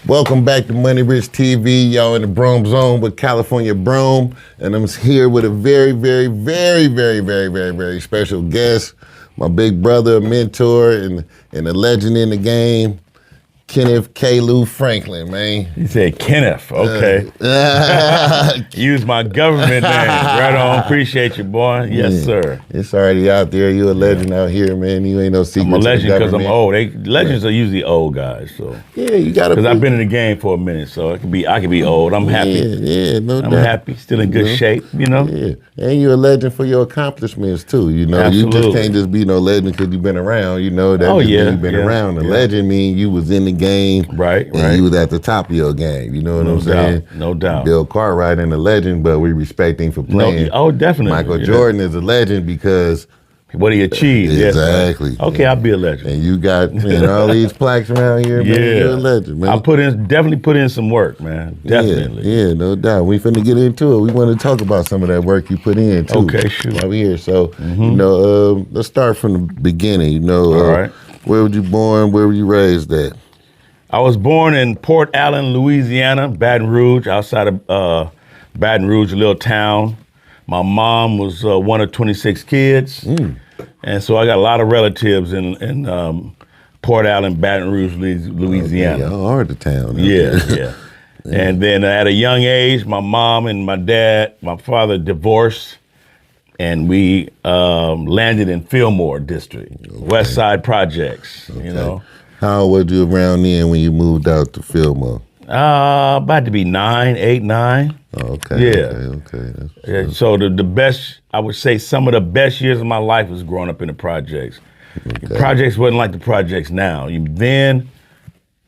Welcome back to Money Rich TV. Y'all in the Brougham zone with California Brougham. And I'm here with a very special guest. My big brother, mentor, and a legend in the game, Kenneth K. Lou Franklin, man. You said Kenneth, okay. Use my government name. Right on, appreciate you, boy. Yes, sir. It's already out there. You're a legend out here, man. You ain't no secret. I'm a legend because I'm old. Legends are usually old guys, so. Yeah, you gotta. Because I've been in the game for a minute, so I can be old. I'm happy. Yeah, no doubt. I'm happy, still in good shape, you know. Yeah, and you're a legend for your accomplishments too. You know, Absolutely. You just can't just be no legend because you've been around. You know that you've been around. A legend mean you was in the game, right? You was at the top of your game. You know what I'm saying? No doubt. Bill Cartwright ain't a legend, but we respect him for playing. Definitely. Michael Jordan is a legend because what he achieved. Exactly. Yes, okay, I'll be a legend. And you got all these plaques around here, man. You're a legend, man. I definitely put in some work, man. Definitely. Yeah, no doubt. We finna get into it. We want to talk about some of that work you put in too. Okay, sure. Over here. So, let's start from the beginning. All right. Where were you born? Where were you raised at? I was born in Port Allen, Louisiana, Baton Rouge, outside of Baton Rouge, a little town. My mom was one of 26 kids, and so I got a lot of relatives in Port Allen, Baton Rouge, Louisiana. Y'all are the town. Yeah. And then at a young age, my mom and my father divorced, and we landed in Fillmore District, West Side Projects, you know. How old were you around then when you moved out to Fillmore? About to be 8, 9. Okay. Yeah. Okay. So the best, I would say some of the best years of my life was growing up in the projects. The projects wasn't like the projects now. Then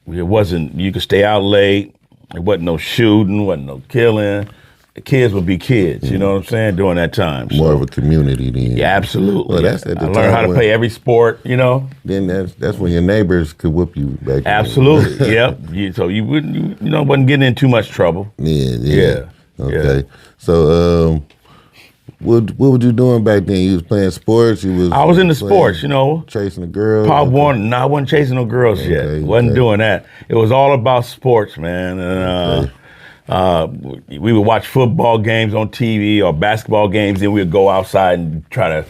it wasn't, you could stay out late. There wasn't no shooting, wasn't no killing. The kids would be kids, you know what I'm saying, during that time. More of a community then. Yeah, absolutely. Well, that's at the I learned how to play every sport, you know. Then that's when your neighbors could whoop you back then. Absolutely, yep. So you wasn't getting in too much trouble. Yeah. Okay. So what were you doing back then? You was playing sports? I was into sports, you know. Chasing a girl? I wasn't chasing no girls yet. Wasn't doing that. It was all about sports, man. And we would watch football games on TV or basketball games, then we'd go outside and try to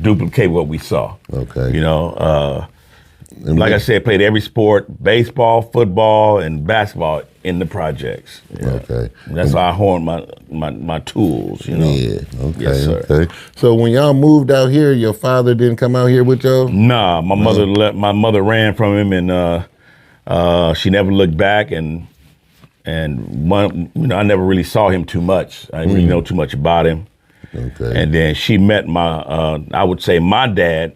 duplicate what we saw. Okay. You know, like I said, played every sport, baseball, football, and basketball in the projects. Yeah. Okay. That's how I honed my tools, you know. Yeah, okay, yes, sir. Okay. So when y'all moved out here, your father didn't come out here with y'all? Nah, my mother ran from him, and she never looked back, and I never really saw him too much. I didn't really know too much about him. Okay. And then she met I would say my dad,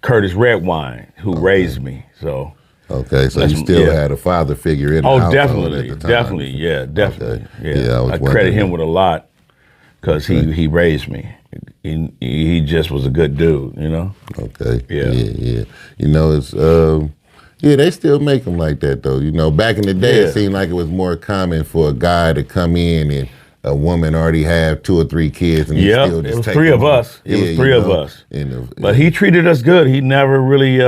Curtis Redwine, who raised me. So. Okay, so you still had a father figure in the household definitely, at the time. Definitely. Okay. Yeah, I credit him with a lot because he raised me. He just was a good dude, you know. Okay. Yeah. You know, it's they still make them like that though. You know, back in the day, it seemed like it was more common for a guy to come in and a woman already have 2 or 3 kids, and still just it was 3 of us. It was 3 of us. But he treated us good. He never really.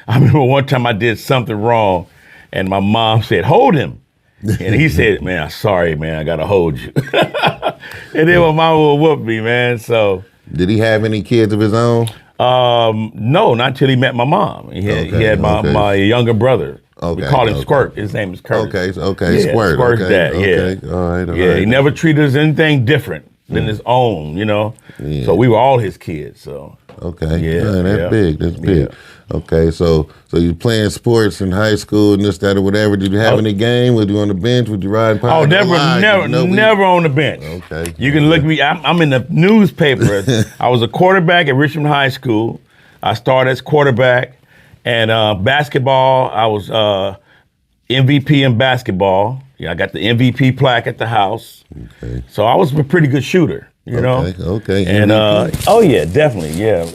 I remember one time I did something wrong, and my mom said, "Hold him," and he said, "Man, I'm sorry, man. I gotta hold you." And then my mom would whoop me, man. So. Did he have any kids of his own? No, not until he met my mom. He had my younger brother. Okay. We call him Squirt. His name is Curtis. Okay. Squirt. Squirt's dad. Okay. All right. He never treated us anything different than his own, you know. Yeah. So we were all his kids. So. Okay. Yeah. That's big. That's big. Yeah. Okay. So you playing sports in high school and this, that, or whatever. Did you have any game? Were you on the bench? Would you ride? Oh, never on the bench. Okay. You can look at me. I'm in the newspaper. I was a quarterback at Richmond High School. I started as quarterback. And basketball, I was MVP in basketball. Yeah, I got the MVP plaque at the house. Okay. So I was a pretty good shooter, you know. Okay. And definitely, yeah.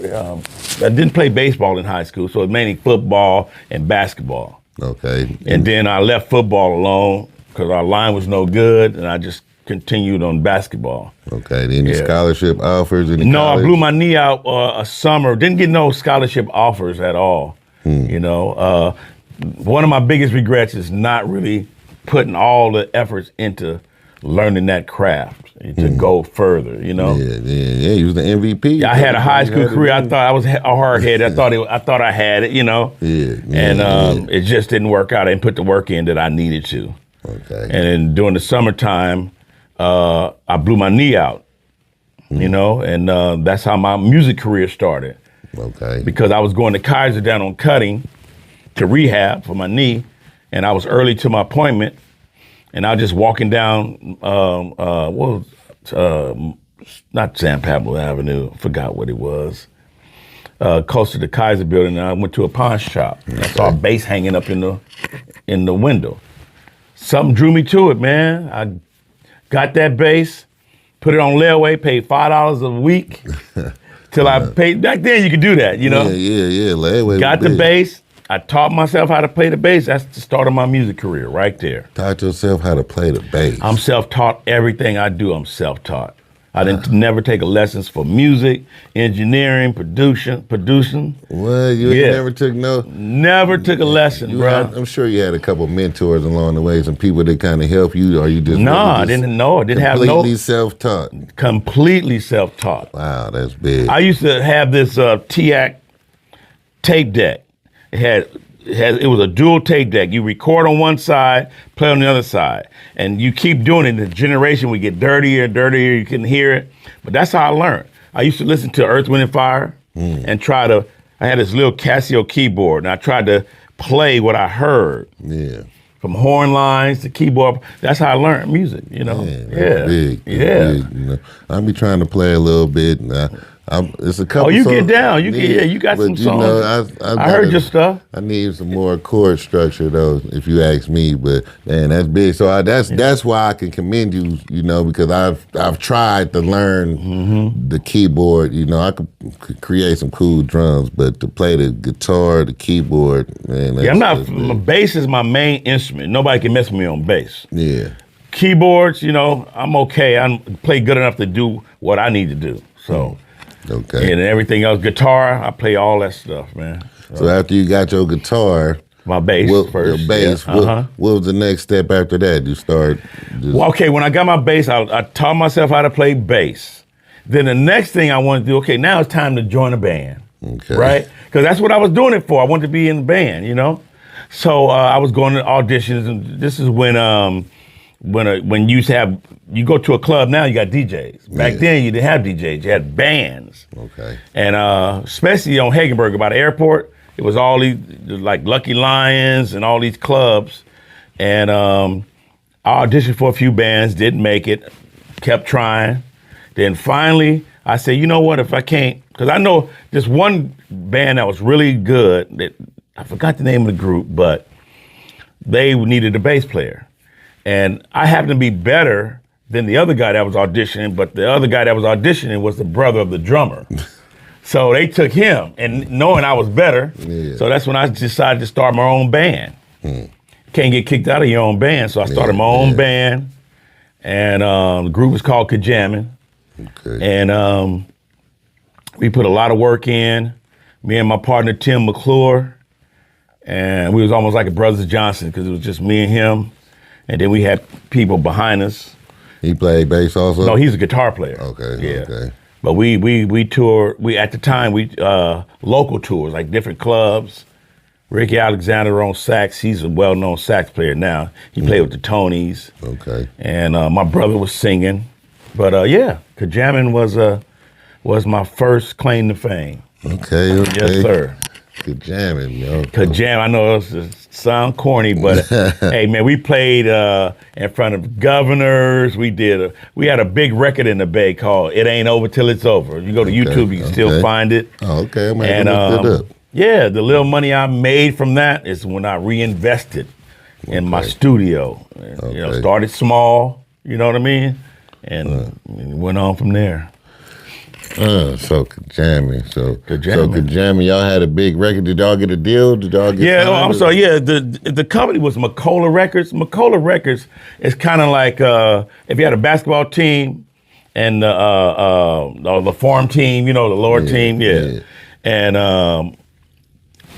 I didn't play baseball in high school, so it was mainly football and basketball. Okay. And then I left football alone because our line was no good, and I just continued on basketball. Okay. Any scholarship offers? No, I blew my knee out a summer. Didn't get no scholarship offers at all. You know, one of my biggest regrets is not really putting all the efforts into learning that craft to go further, you know? Yeah. You was the MVP. I had a high school career. I thought I was a hard-headed. I thought I had it, you know? And it just didn't work out. I didn't put the work in that I needed to. Okay. And then during the summertime, I blew my knee out, you know? And that's how my music career started. Okay. Because I was going to Kaiser down on Cutting to rehab for my knee, and I was early to my appointment, and I was just walking down, not San Pablo Avenue, I forgot what it was, close to the Kaiser building, and I went to a pawn shop, and I saw a bass hanging up in the window. Something drew me to it, man. I got that bass, put it on layaway, paid $5 a week, till I paid. Back then you could do that, you know? Yeah. Layaway. Got the bass. I taught myself how to play the bass. That's the start of my music career right there. Taught yourself how to play the bass. I'm self-taught. Everything I do, I'm self-taught. I didn't never take lessons for music, engineering, producing. Well, you never took no. Never took a lesson, bro. I'm sure you had a couple mentors along the way, some people that kind of help you, or you just I didn't know. I didn't have no. Completely self-taught. Completely self-taught. Wow, that's big. I used to have this TAC tape deck. It was a dual tape deck. You record on one side, play on the other side. And you keep doing it. The generation would get dirtier and dirtier. You couldn't hear it. But that's how I learned. I used to listen to Earth, Wind and Fire and I had this little Casio keyboard, and I tried to play what I heard. Yeah. From horn lines to keyboard. That's how I learned music, you know? Big. Big, you know? I'll be trying to play a little bit. It's a couple. Oh, you get down. You got some songs. Know, I heard your stuff. I need some more chord structure, though, if you ask me. But man, that's big. So that's why I can commend you. You know, because I've tried to learn the keyboard. You know, I could create some cool drums, but to play the guitar, the keyboard, man. My bass is my main instrument. Nobody can mess with me on bass. Yeah. Keyboards, you know, I'm okay. I play good enough to do what I need to do. So. Okay. And everything else, guitar, I play all that stuff, man. So after you got your guitar, my bass first. Your bass. Yeah. What was the next step after that? You start. When I got my bass, I taught myself how to play bass. Then the next thing I wanted to do, okay, now it's time to join a band. Okay. Right? Because that's what I was doing it for. I wanted to be in the band, you know? So I was going to auditions, and this is when you go to a club now, you got DJs. Back then, you didn't have DJs. You had bands. Okay. And especially on Hagenberg, by the airport, it was all these, like Lucky Lions and all these clubs. And I auditioned for a few bands, didn't make it, kept trying. Then finally, I said, you know what, if I can't, because I know this one band that was really good, I forgot the name of the group, but they needed a bass player. And I happened to be better than the other guy that was auditioning, but the other guy that was auditioning was the brother of the drummer. So they took him, and knowing I was better, so that's when I decided to start my own band. Can't get kicked out of your own band, so I started my own band, and the group was called Kajamin. Okay. And we put a lot of work in, me and my partner, Tim McClure, and we was almost like a Brothers Johnson, because it was just me and him. And then we had people behind us. He played bass also? No, he's a guitar player. Okay, yeah. Okay. But we toured, at the time, local tours, like different clubs. Ricky Alexander on sax. He's a well-known sax player now. He played with the Tonys. Okay. And my brother was singing. But Kajamin was my first claim to fame. Okay. Yes, sir. Kajamin, yo. Kajam, I know it sound corny, but hey, man, we played in front of governors. We had a big record in the Bay called "It Ain't Over Till It's Over." You go to YouTube, you can still find it. Oh, okay, I'm gonna look it up. Yeah, the little money I made from that is when I reinvested in my studio. You know, started small. You know what I mean, and went on from there. So Kajamin, y'all had a big record. Did y'all get a deal? Did y'all get I'm sorry. Yeah, the company was McCullough Records. McCullough Records is kind of like if you had a basketball team and the farm team, you know, the lower team, and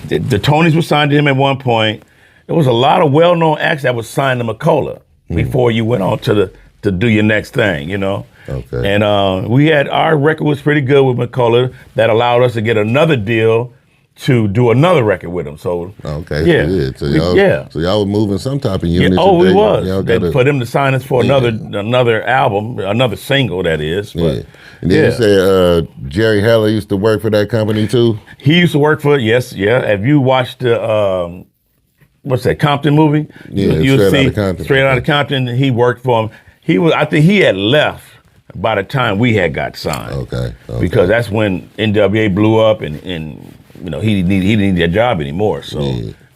the Tonys were signed to him at one point. there was a lot of well-known acts that was signed to McCullough before you went on to do your next thing, you know. Okay. And our record was pretty good with McCullough. That allowed us to get another deal to do another record with him. So okay, so y'all were moving some type of unit. We was. For them to sign us for another album, another single, that is. But, And then you say Jerry Heller used to work for that company too? He used to work for Have you watched the what's that, Compton movie? Yeah, Straight Outta Compton. He worked for him. I think he had left by the time we had got signed. Okay. Because that's when NWA blew up and you know, he didn't need that job anymore. So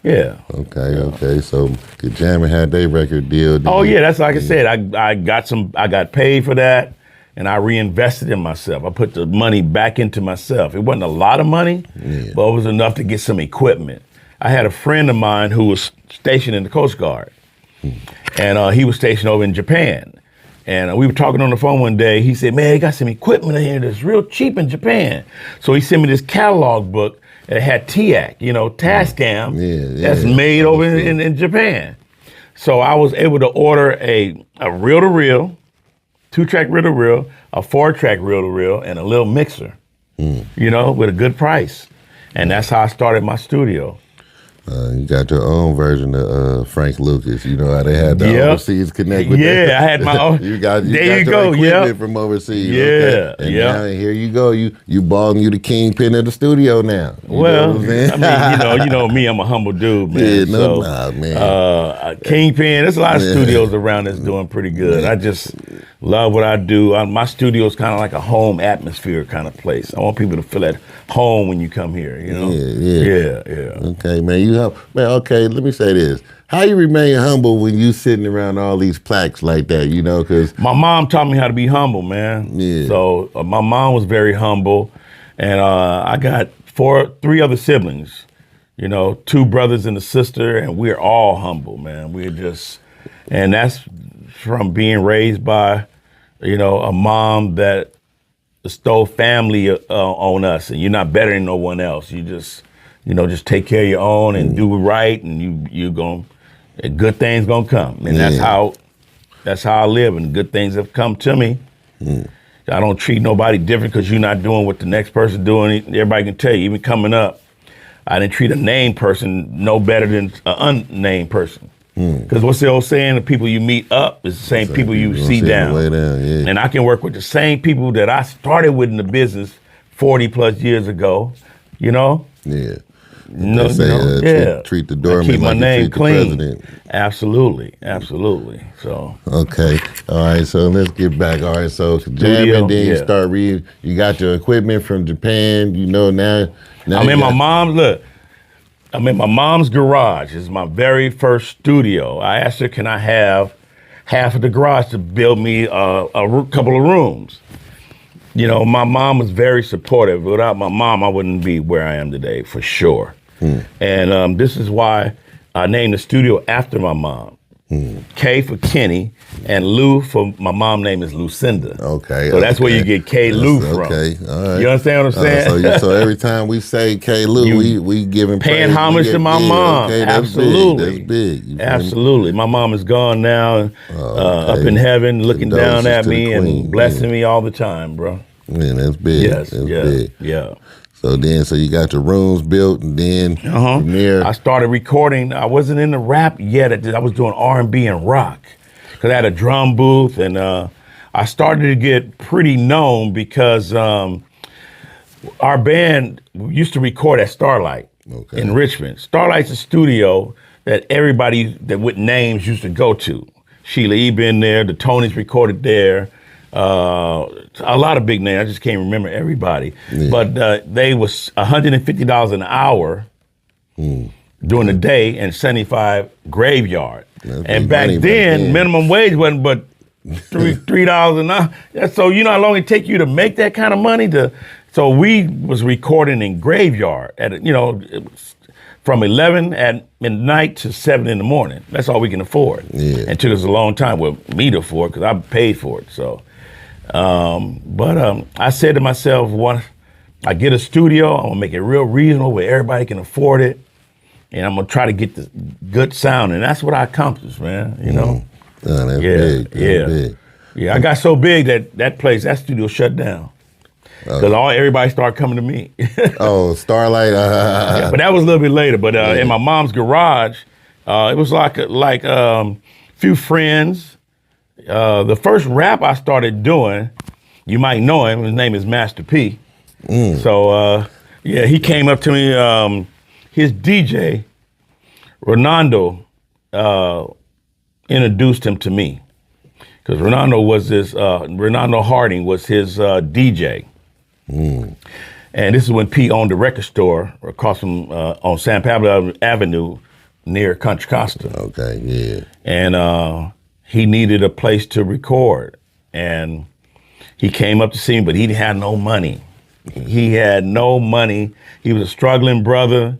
yeah. Okay. So the Jammin' had their record deal. That's like I said. I got paid for that, and I reinvested in myself. I put the money back into myself. It wasn't a lot of money, but it was enough to get some equipment. I had a friend of mine who was stationed in the Coast Guard, and he was stationed over in Japan. And we were talking on the phone one day. He said, "Man, they got some equipment in here that's real cheap in Japan." So he sent me this catalog book that had TAC, you know, Tascam, that's made over in Japan. So I was able to order a reel-to-reel, 2-track reel-to-reel, a 4-track reel-to-reel, and a little mixer, you know, with a good price. And that's how I started my studio. You got your own version of Frank Lucas. You know how they had the overseas connect with that? I had my own. you got your equipment from overseas. Yeah, okay? Now here you go. You balling, you the kingpin of the studio now. You know me, I'm a humble dude, man. Kingpin, there's a lot of studios around that's doing pretty good. I just love what I do. My studio is kind of like a home atmosphere kind of place. I want people to feel at home when you come here, you know? Yeah. Okay, man. Okay, let me say this. How you remain humble when you sitting around all these plaques like that, you know? Because my mom taught me how to be humble, man. Yeah. So my mom was very humble, and I got 3 other siblings, you know, 2 brothers and a sister, and we're all humble, man. And that's from being raised by, you know, a mom that bestowed family on us, and you're not better than no one else. You just take care of your own and do it right, and good things gonna come. And that's how I live, and good things have come to me. I don't treat nobody different because you're not doing what the next person doing. Everybody can tell you, even coming up, I didn't treat a named person no better than an unnamed person. Because what's the old saying? The people you meet up is the same people you see down. And I can work with the same people that I started with in the business 40 plus years ago, you know? Yeah. Treat the doorman keep my like name you treat clean. the president. Absolutely. So okay, all right. So let's get back. All right, so jamming, then you start reading. You got your equipment from Japan. You know now I'm in my mom's. Look, I'm in my mom's garage. It's my very first studio. I asked her, "Can I have half of the garage to build me a couple of rooms?" You know, my mom was very supportive. Without my mom, I wouldn't be where I am today, for sure. And this is why I named the studio after my mom. K for Kenny, and Lou for my mom's name is Lucinda. Okay. So that's where you get K Lou from. Okay, all right. You understand what I'm saying? So every time we say K Lou, we giving paying praise, homage to my mom. Okay, absolutely. That's big. Absolutely. My mom is gone now, up in heaven, looking down at me and blessing me all the time, bro. Man, that's big. Yes, that's big. Yeah. So you got your rooms built, and then from there, I started recording. I wasn't into rap yet. I was doing R&B and rock because I had a drum booth, and I started to get pretty known because our band used to record at Starlight in Richmond. Starlight's a studio that everybody that with names used to go to. Sheila E. been there. The Tonys recorded there. A lot of big names. I just can't remember everybody. But they was $150 an hour during the day and $75 graveyard. And back then, minimum wage wasn't but $3 an hour. So you know how long it take you to make that kind of money? So we was recording in graveyard at it was from 11 at midnight to 7 in the morning. That's all we can afford. And it took us a long time, me to afford, because I paid for it. So. But I said to myself, once I get a studio, I'm gonna make it real reasonable where everybody can afford it. and I'm gonna try to get the good sound, and that's what I accomplished, man. You know. Oh, that's big. That's big. Yeah, I got so big that studio shut down because everybody started coming to me. Oh, Starlight. Yeah, but that was a little bit later. But in my mom's garage, it was like few friends. The first rap I started doing, you might know him. His name is Master P. So he came up to me. His DJ, Ronaldo, introduced him to me because Ronaldo Harding was his DJ. And this is when P owned the record store across from on San Pablo Avenue near Contra Costa. Okay, yeah. And he needed a place to record, and he came up to see me, but he had no money. He had no money. He was a struggling brother.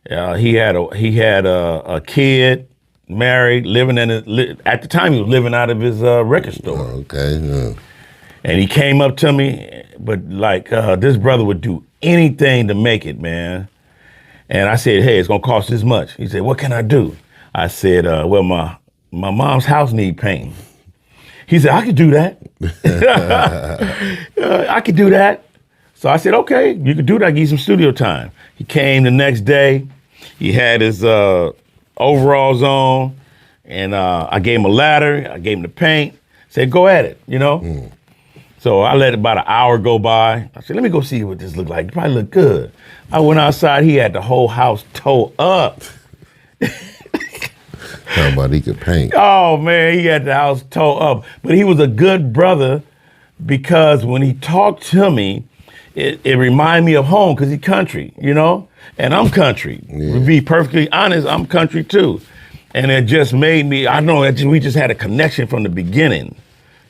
He had a kid, married, living at the time he was living out of his record store. Okay. Yeah. And he came up to me, but this brother would do anything to make it, man. And I said, hey, it's gonna cost this much. He said, what can I do? I said, well, my mom's house need painting. He said, I could do that. I could do that. So I said, okay, you could do that. Give you some studio time. He came the next day. He had his overalls on, and I gave him a ladder. I gave him the paint. Said, go at it, you know? So I let about an hour go by. I said, let me go see what this look like. It probably look good. I went outside. He had the whole house tore up. Talking about he could paint. Oh, man, he had the house tore up. But he was a good brother because when he talked to me, it reminded me of home because he's country, you know? And I'm country. Yeah. To be perfectly honest, I'm country too. And it just made me, we just had a connection from the beginning.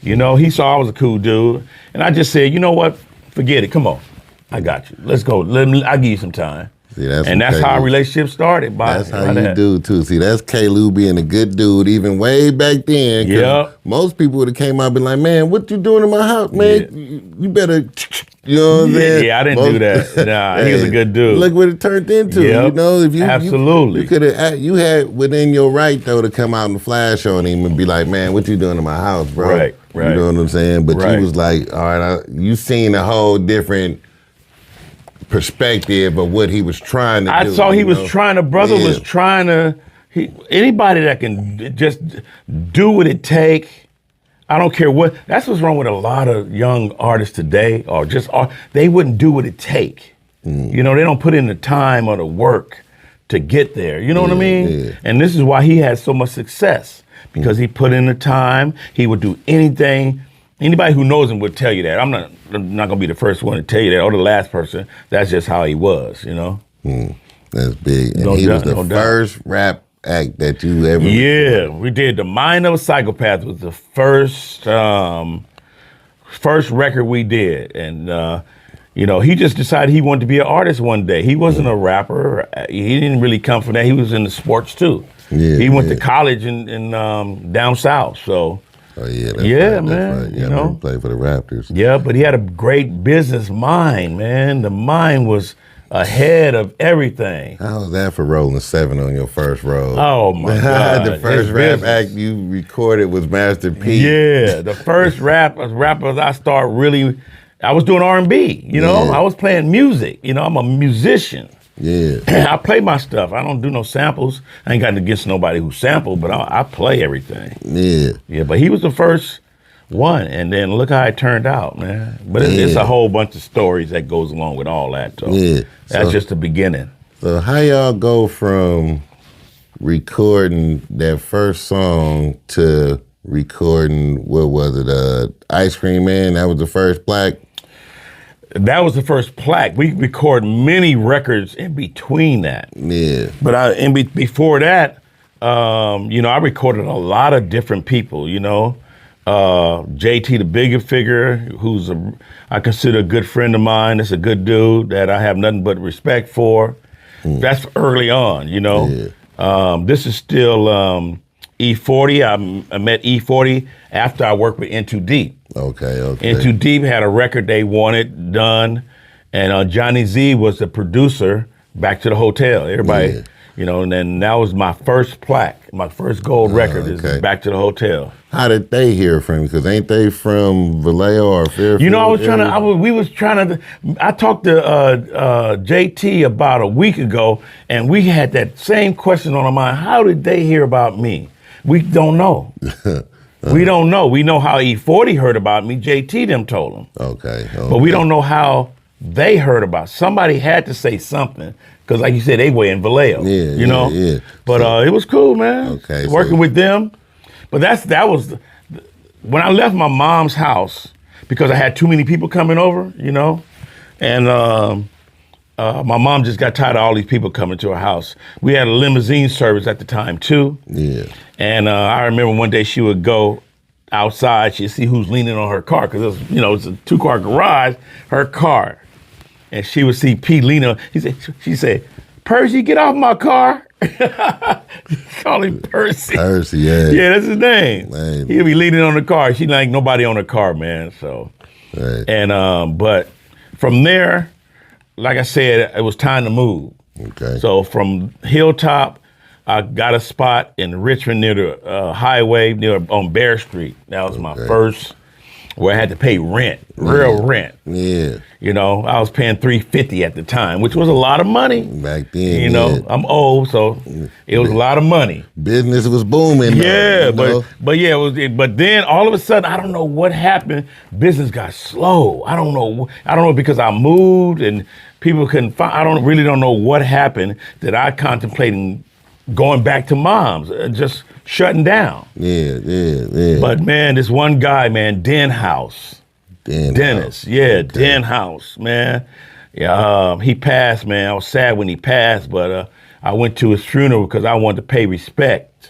You know, he saw I was a cool dude. And I just said, you know what? Forget it. Come on. I got you. Let's go. I'll give you some time. See, that's how our relationship started. That's how you do too. See, that's K-Lou being a good dude, even way back then. Yeah. Most people would have came out and been like, man, what you doing in my house, man? Yeah. You better, you know what I'm saying? Yeah, I didn't do that. Nah, he was a good dude. Look what it turned into. Yep. You know, if you absolutely, you could have, you had within your right though to come out and flash on him and be like, man, what you doing in my house, bro? Right. You know what I'm saying? But you was like, all right, you seen a whole different perspective of what he was trying to do. I saw he was trying to, was trying to, anybody that can just do what it take, I don't care what, that's what's wrong with a lot of young artists today, or just, they wouldn't do what it take. You know, they don't put in the time or the work to get there. You know what I mean? Yeah. And this is why he had so much success, because he put in the time, he would do anything. Anybody who knows him would tell you that. I'm not gonna be the first one to tell you that, or the last person. That's just how he was, you know. That's big. And he was the first rap act that you ever. Yeah, recorded. We did. The Mind of a Psychopath was the first record we did, and you know, he just decided he wanted to be an artist one day. He wasn't a rapper. He didn't really come from that. He was into sports too. Yeah, he went to college in down south, so. Oh yeah, that's man. Right. You know, he played for the Raptors. Yeah, but he had a great business mind, man. The mind was ahead of everything. How was that for rolling 7 on your first roll? Oh my God! The first rap act you recorded was Master P. Yeah, the first rappers I was doing R&B. You know, I was playing music. You know, I'm a musician. Yeah, I play my stuff. I don't do no samples. I ain't got against nobody who sampled, but I play everything. Yeah. But he was the first one, and then look how it turned out, man. But it's a whole bunch of stories that goes along with all that, though. Yeah. That's just the beginning. So how y'all go from recording that first song to recording, what was it, Ice Cream Man? That was the first Black? That was the first plaque. We record many records in between that. Yeah. But before that, you know, I recorded a lot of different people, you know. JT, the Bigger Figure, who's I consider a good friend of mine. That's a good dude that I have nothing but respect for. That's early on, you know. Yeah. This is still E40. I met E40 after I worked with Into Deep. Okay. Into Deep had a record they wanted done, and Johnny Z was the producer. Back to the Hotel. Everybody, You know, and then that was my first plaque, my first gold record is Back to the Hotel. How did they hear from you? Because ain't they from Vallejo or Fairfield? You know, I talked to JT about a week ago, and we had that same question on our mind. How did they hear about me? We don't know. We don't know. We know how E40 heard about me. JT them told them. Okay. But we don't know how they heard about it. Somebody had to say something, because like you said, they were in Vallejo. Yeah, you know? Yeah. But it was cool, man. Okay. Working with them. But that was when I left my mom's house, because I had too many people coming over, you know, and my mom just got tired of all these people coming to her house. We had a limousine service at the time too. Yeah. And I remember one day she would go outside, she'd see who's leaning on her car, because it was, you know, it's a 2-car garage, her car. And she would see Pete leaning on, she said, Percy, get off my car. Call him Percy. Percy, yeah. Yeah, that's his name. Man. He'll be leaning on the car. She like nobody on the car, man. So, right. And but from there, like I said, it was time to move. Okay. So from Hilltop, I got a spot in Richmond near the highway on Bear Street. That was my first, where I had to pay rent, real rent. Yeah. You know, I was paying $350 at the time, which was a lot of money. Back then, you know, I'm old, so it was a lot of money. Business was booming. Yeah, but then all of a sudden, I don't know what happened. Business got slow. I don't know because I moved and people couldn't find. I don't know what happened that I contemplating going back to mom's, just shutting down. Yeah. But man, this one guy, man, Dennis, Den House, man. Yeah, he passed, man. I was sad when he passed, but I went to his funeral because I wanted to pay respect.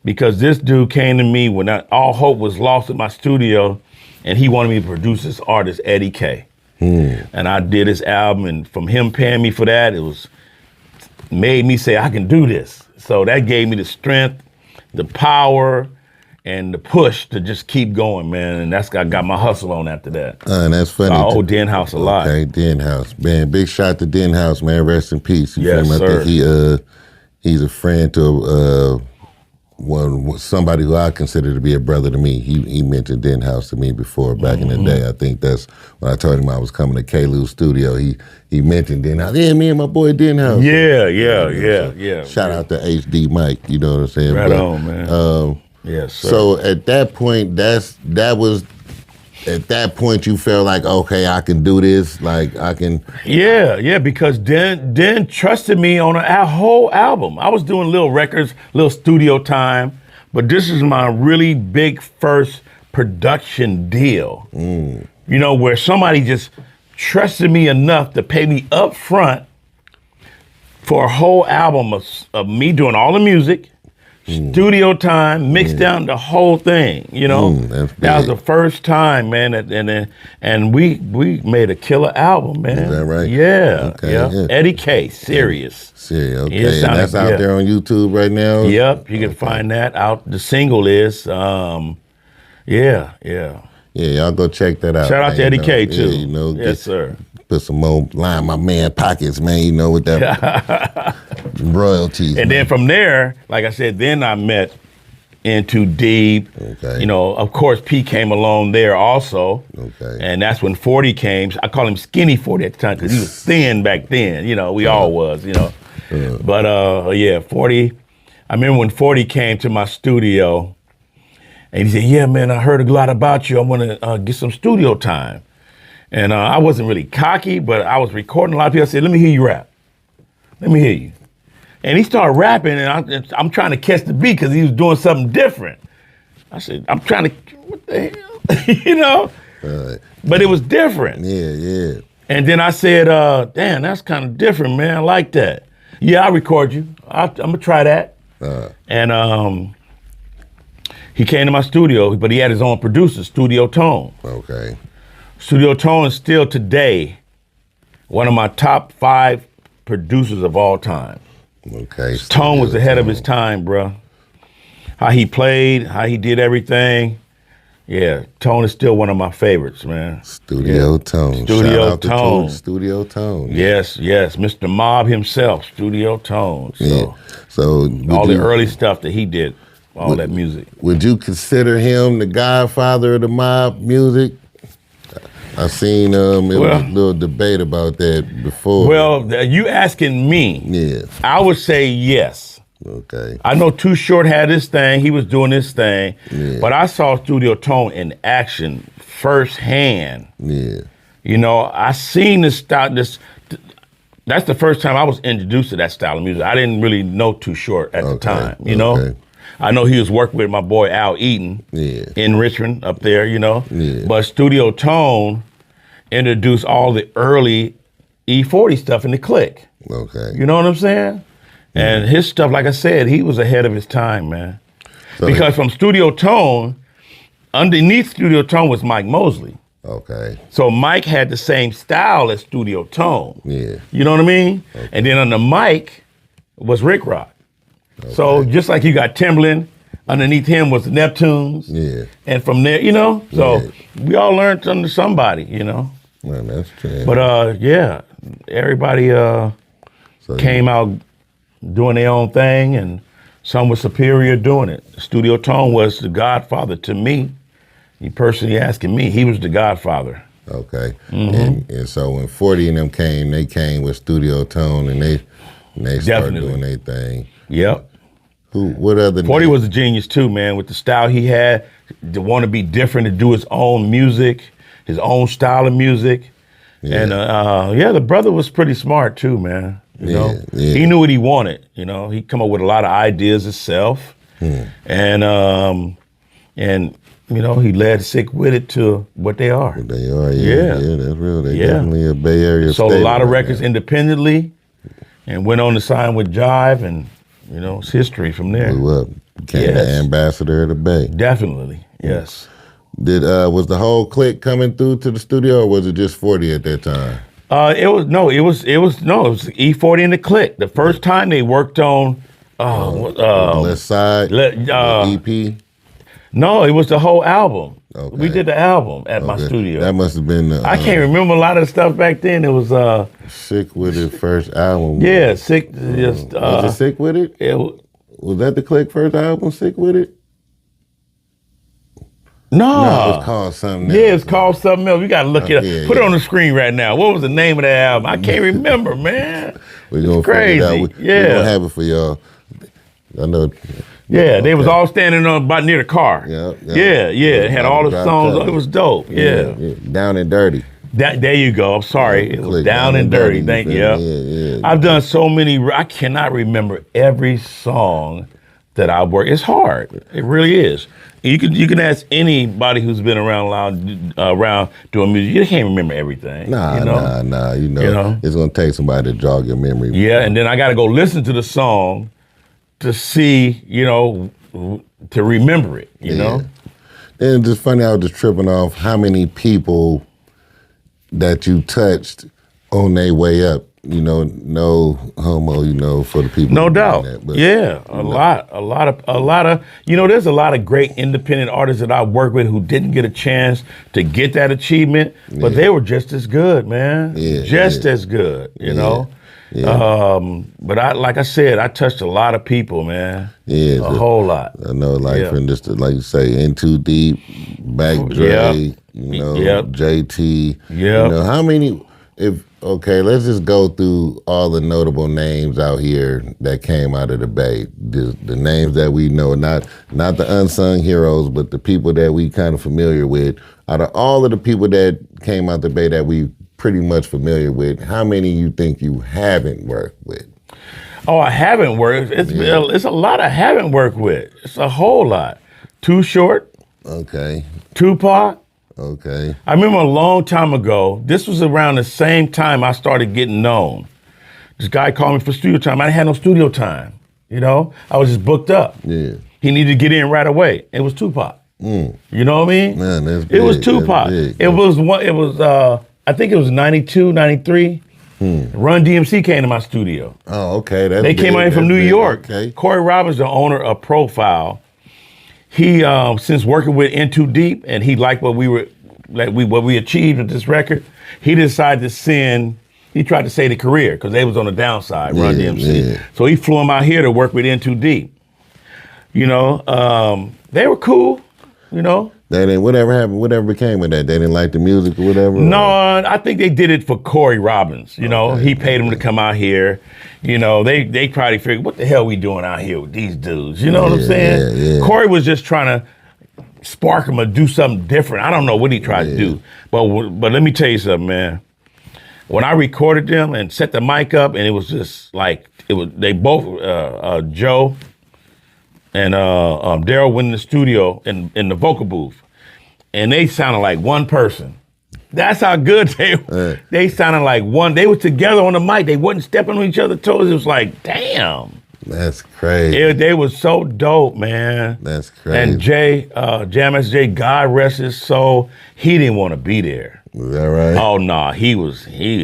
Because this dude came to me when all hope was lost at my studio, and he wanted me to produce this artist, Eddie K. And I did his album, and from him paying me for that, made me say, I can do this. So that gave me the strength, the power, and the push to just keep going, man. And I got my hustle on after that. And that's funny. I owe Den House a lot. Okay, Den House. Man, big shout to Den House, man. Rest in peace. Yes, sir. I think he's a friend to somebody who I consider to be a brother to me. He mentioned Den House to me before back in the day. I think that's when I told him I was coming to K-Lou's studio. He mentioned Den House. Yeah, me and my boy Den House. Yeah. Shout out to HD Mike, you know what I'm saying? Right on, man. Yes, sir. So at that point, at that point you felt like, okay, I can do this, like I can. Yeah, because Den trusted me on a whole album. I was doing little records, little studio time, but this is my really big first production deal. You know, where somebody just trusted me enough to pay me up front for a whole album of me doing all the music, studio time, mixed down the whole thing, you know. That was the first time, man, and we made a killer album, man. Is that right? Yeah, okay, yeah. Eddie K, Serious. Serious, okay. And that's out there on YouTube right now? Yep, you can find that out. The single is, yeah, y'all go check that out. Shout out to Eddie K, too. Yeah, you know, yes, sir. Put some more line my man pockets, man, you know, with that royalties. And then from there, like I said, then I met into Deeb. Okay. You know, of course, P came along there also. Okay. And that's when 40 came. I call him Skinny 40 at the time because he was thin back then. You know, we all was, you know. But 40, I remember when 40 came to my studio and he said, yeah, man, I heard a lot about you. I want to get some studio time. And I wasn't really cocky, but I was recording a lot of people. I said, let me hear you rap. Let me hear you. And he started rapping, and I'm trying to catch the beat because he was doing something different. I said, I'm trying to, what the hell? You know? But it was different. Yeah. And then I said, damn, that's kind of different, man. I like that. Yeah, I'll record you. I'm going to try that. And he came to my studio, but he had his own producer, Studio Tone. Okay. Studio Tone is still today one of my top 5 producers of all time. Okay. Tone was ahead of his time, bro. How he played, how he did everything. Yeah, Tone is still one of my favorites, man. Studio Tone. Studio Shout out to Tone. Studio Tone. Yes, Mr. Mob himself, Studio Tone. So, yeah. So all the early stuff that he did, all that music. Would you consider him the godfather of the mob music? I seen it was a little debate about that before. Well, you asking me? Yeah. I would say yes. Okay. I know Too Short had his thing. He was doing his thing. Yeah. But I saw Studio Tone in action firsthand. Yeah. You know, I seen this style. That's the first time I was introduced to that style of music. I didn't really know Too Short at the time. You know, I know he was working with my boy Al Eaton in Richmond up there. You know, but Studio Tone introduced all the early E40 stuff in the click. Okay. You know what I'm saying? And his stuff, like I said, he was ahead of his time, man. So because from Studio Tone, underneath Studio Tone was Mike Mosley. Okay. So Mike had the same style as Studio Tone. Yeah. You know what I mean? Okay. And then on the mic was Rick Rock. Okay. So just like you got Timbaland, underneath him was the Neptunes. Yeah. And from there, you know, so we all learned under somebody, you know. Man, that's true. But everybody came out doing their own thing, and some were superior doing it. Studio Tone was the godfather to me. You personally asking me, he was the godfather. Okay. And so when 40 and them came, they came with Studio Tone, and they started doing their thing. Yep. What other 40 was a genius too, man, with the style he had, to want to be different, to do his own music, his own style of music. Yeah. And the brother was pretty smart too, man. You know, he knew what he wanted. You know, he come up with a lot of ideas himself, and you know, he led Sick With It to what they are. What they are, yeah, that's real. They definitely a Bay Area. Sold a lot of records independently, and went on to sign with Jive, and you know, it's history from there. Blew up, became the ambassador of the Bay. Definitely, yes. Was the whole clique coming through to the studio, or was it just 40 at that time? It was E40 and the Click. The first time they worked on Left Side, EP. No, it was the whole album. Okay. We did the album at my studio. That must have been. I can't remember a lot of the stuff back then. It was Sick With It first album. Yeah, Sick. Was it Sick With It? Was that the Click first album? Sick With It? No, it was called something else. Yeah, it's called something else. We got to look it up. Put it on the screen right now. What was the name of that album? I can't remember, man. We're going to figure it out. We're going to have it for y'all. I know. Yeah, they was all standing on about near the car. Yeah. It had all the songs. It was dope. Yeah. Down and Dirty. There you go. I'm sorry. It was Down and Dirty. Thank you. Yeah. I've done so many. I cannot remember every song that I work. It's hard. It really is. You can ask anybody who's been around doing music. You can't remember everything. Nah. You know, it's gonna take somebody to jog your memory. Yeah, and then I got to go listen to the song to see, you know, to remember it. You know. And just funny, I was just tripping off how many people that you touched on their way up. You know, no homo, you know, for the people. No doubt. That, but, a lot of, you know, there's a lot of great independent artists that I work with who didn't get a chance to get that achievement, but they were just as good, man. Just as good, you know. But like I said, I touched a lot of people, man. A whole lot. I know, like for instance, like you say, In Too Deep, Back Dre, you know, JT. You know, how many? Okay, let's just go through all the notable names out here that came out of the Bay. The names that we know, not the unsung heroes, but the people that we kind of familiar with. Out of all of the people that came out the Bay that we pretty much familiar with, how many you think you haven't worked with? Oh, I haven't worked. It's a lot I haven't worked with. It's a whole lot. Too Short. Okay. Tupac. Okay. I remember a long time ago, this was around the same time I started getting known. This guy called me for studio time. I didn't have no studio time, you know? I was just booked up. Yeah. He needed to get in right away. It was Tupac. You know what I mean? Man, that's big. It was Tupac. I think it was 92, 93. Run DMC came to my studio. Oh, okay. They came in from New York. Okay. Corey Robbins, the owner of Profile, he since working with In Too Deep, and he liked what we achieved with this record, he decided to send. He tried to save the career because they was on the downside, Run DMC. Yeah. So he flew him out here to work with In Too Deep. You know, they were cool. You know. They didn't. Whatever happened? Whatever became of that? They didn't like the music or whatever. No, I think they did it for Corey Robbins. You know, he paid him to come out here. You know, they probably figured, what the hell we doing out here with these dudes? You know what I'm saying? Yeah. Corey was just trying to spark him to do something different. I don't know what he tried to do, but let me tell you something, man. When I recorded them and set the mic up, and it was just like they both Joe and Daryl went in the studio in the vocal booth, and they sounded like one person. That's how good they sounded like one. They were together on the mic. They wasn't stepping on each other's toes. It was like, damn. That's crazy. They was so dope, man. That's crazy. And Jay, Jam SJ, God rest his soul, he didn't want to be there. Is that right? Oh no, he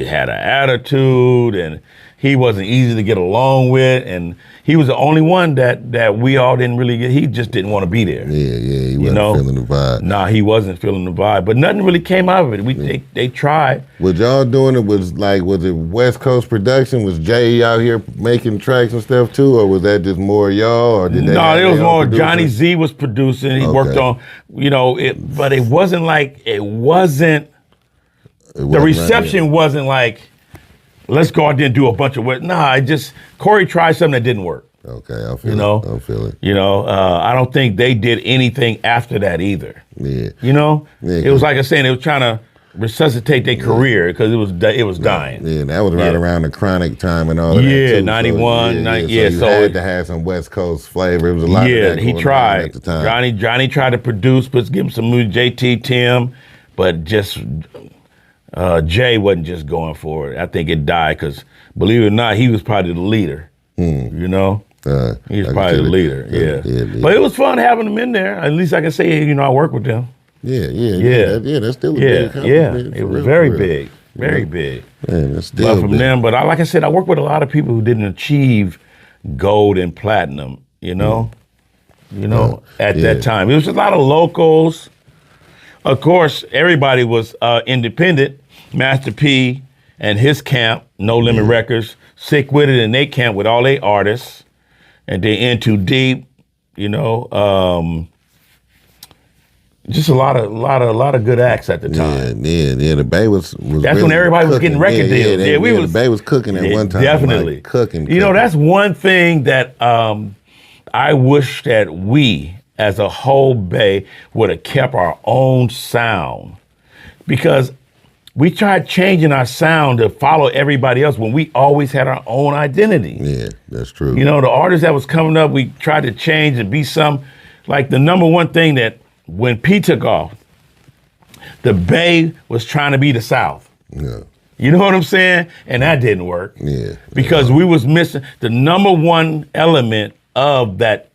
had an attitude, and he wasn't easy to get along with, and he was the only one that we all didn't really get. He just didn't want to be there. Yeah, he wasn't feeling the vibe. Nah, he wasn't feeling the vibe, but nothing really came out of it. They tried. Was y'all doing it? Was it West Coast production? Was Jay out here making tracks and stuff too, or was that just more y'all? Or did it was more Johnny Z was producing. He worked on, but it wasn't like the reception wasn't like, let's go out there and do a bunch of work. Nah, Corey tried something that didn't work. Okay, I feel it. I don't think they did anything after that either. Yeah. It was like I was saying, they were trying to resuscitate their career because it was dying. Yeah, that was right around the Chronic time and all of that. Yeah, too. 91, so you had to have some West Coast flavor. It was a lot of that he going tried. on at the time. Johnny tried to produce, but give him some new JT, Tim, but just Jay wasn't just going for it. I think it died because, believe it or not, he was probably the leader. He was probably the leader. Yeah. But it was fun having them in there. At least I can say, I work with them. Yeah. That's still a big accomplishment. Yeah. It was very big. Very big. Man, that's still but from big. them, like I said, I work with a lot of people who didn't achieve gold and platinum, at that time. It was a lot of locals. Of course, everybody was independent. Master P and his camp, No Limit Records, Sick With It and they camp with all their artists, and they In Too Deep, just a lot of good acts at the time. Yeah. The Bay was that's really when everybody was cooking. getting record deals. The Bay was cooking at one time. Definitely like cooking. That's one thing that I wish that we, as a whole Bay, would have kept our own sound, because we tried changing our sound to follow everybody else when we always had our own identity. Yeah, that's true. The artists that was coming up, we tried to change and be like the number one thing that when P took off, the Bay was trying to be the South. Yeah. You know what I'm saying? And that didn't work. Yeah. Because we was missing the number one element of that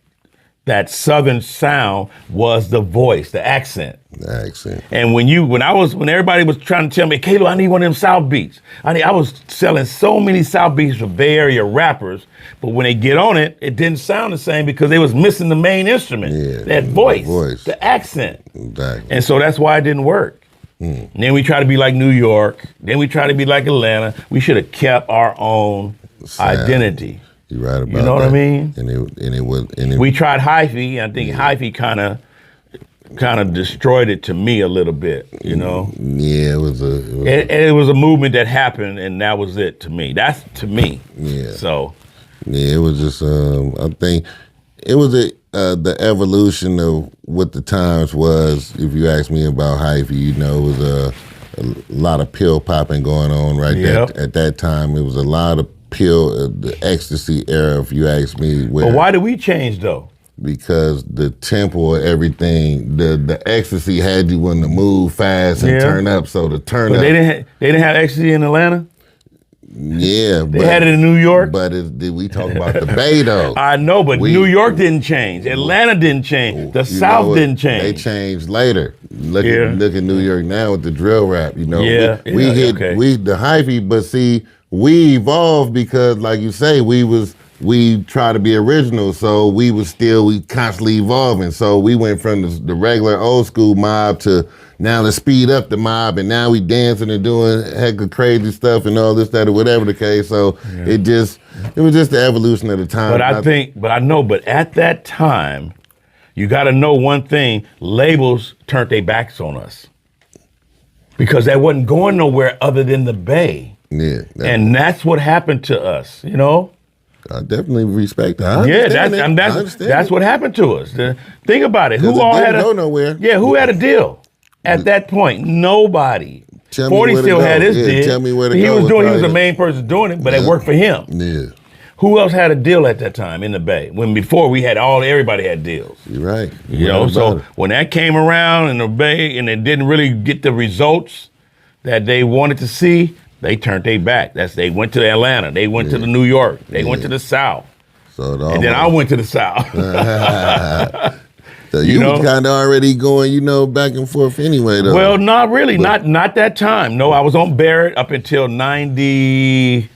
Southern sound was the voice, the accent. The accent. And when everybody was trying to tell me, Kalo, I need one of them South beats. I was selling so many South beats for Bay Area rappers, but when they get on it, it didn't sound the same because they was missing the main instrument, that voice, the accent. Exactly. And so that's why it didn't work. And then we try to be like New York. Then we try to be like Atlanta. We should have kept our own identity. You're right about that. You know what I mean? We tried hyphy. I think hyphy kind of destroyed it to me a little bit. Yeah, it was a movement that happened, and that was it to me. That's to me. Yeah. So. Yeah, it was just. I think it was the evolution of what the times was. If you ask me about hyphy, it was a lot of pill popping going on at that time. It was a lot of the ecstasy era, if you ask me. But why did we change though? Because the tempo of everything, the ecstasy had you want to move fast and turn up. So the turn up. They didn't have ecstasy in Atlanta. Yeah, they had it in New York. But we talk about the Bay though. I know, but New York didn't change. Atlanta didn't change. The South didn't change. They changed later. Look at New York now with the drill rap. We hit the hyphy, but see, we evolved because, like you say, we was we try to be original, so we constantly evolving. So we went from the regular old school mob to now let's speed up the mob, and now we dancing and doing heck of crazy stuff and all this, that, or whatever the case. So it was just the evolution of the time. But at that time, you got to know one thing: labels turned their backs on us because they wasn't going nowhere other than the Bay. Yeah, and that's what happened to us. You know. I definitely respect that. That's what happened to us. Think about it. Who all had go nowhere? Yeah, who had a deal at that point? Nobody. 40 still had his deal. Tell me where to go. He was the main person doing it, but it worked for him. Yeah. Who else had a deal at that time in the Bay? When before we had everybody had deals. You're right. So when that came around in the Bay and it didn't really get the results that they wanted to see, they turned their back. They went to Atlanta. They went to the New York. They went to the South. And then I went to the South. So you was kind of already going, back and forth anyway, though. Well, not really. Not that time. No, I was on Barrett up until 94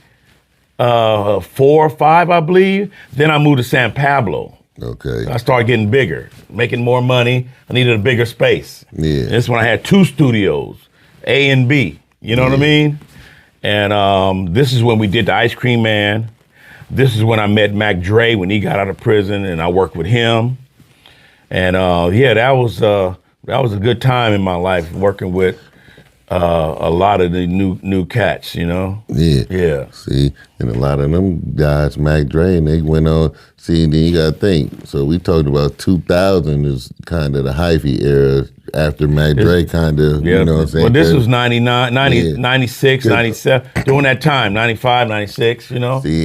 or 5, I believe. Then I moved to San Pablo. Okay. I started getting bigger, making more money. I needed a bigger space. Yeah. That's when I had 2 studios, A and B. You know what I mean? And this is when we did the Ice Cream Man. This is when I met Mac Dre when he got out of prison, and I worked with him. And that was a good time in my life working with a lot of the new cats, Yeah. Yeah. See, and a lot of them guys, Mac Dre, and they went on. See, then you got to think. So we talked about 2000 is kind of the hyphy era after Mac Dre kind of, you know what I'm saying? Well, this was 99, 90, 96, 97, during that time, 95, 96, See,